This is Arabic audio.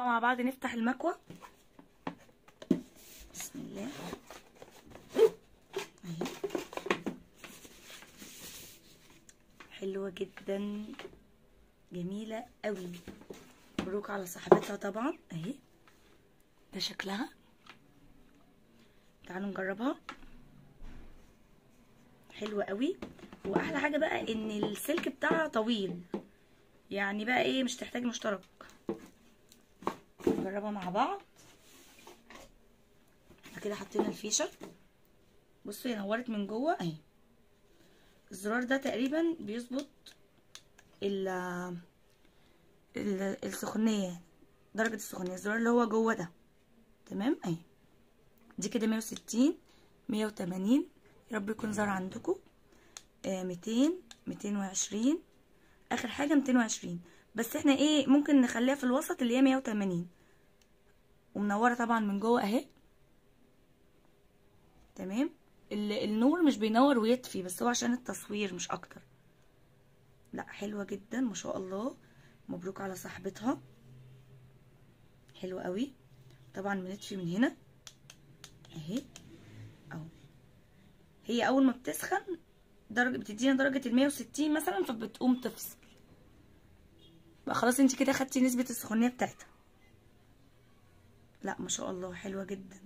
مع بعض نفتح المكوة. بسم الله اهي، حلوة جدا جميلة قوي، مبروك على صاحبتها طبعا اهي، ده شكلها. تعالوا نجربها، حلوة قوي. واحلى حاجة بقى ان السلك بتاعها طويل، يعني بقى ايه مش تحتاج مشترك. نجربها مع بعض. احنا كده حطينا الفيشه، بصوا هي نورت من جوه اهي. الزرار ده تقريبا بيظبط السخونيه، درجه السخونيه، الزرار اللي هو جوه ده. تمام اهي، دي كده 160 180، يا رب يكون ظهر عندكم. 200 220، اخر حاجه 220. بس احنا ايه ممكن نخليها في الوسط اللي هي 180، ومنوره طبعا من جوه اهي. تمام، النور مش بينور ويطفي، بس هو عشان التصوير مش اكتر. لا حلوه جدا ما شاء الله، مبروك على صاحبتها، حلوه قوي. طبعا بنطفي من هنا اهي اهو. هي اول ما بتسخن بتدينا درجه 160 مثلا، فبتقوم تفصل بقى خلاص. انت كده خدتي نسبه السخونيه بتاعتها. لا ما شاء الله حلوه جدا.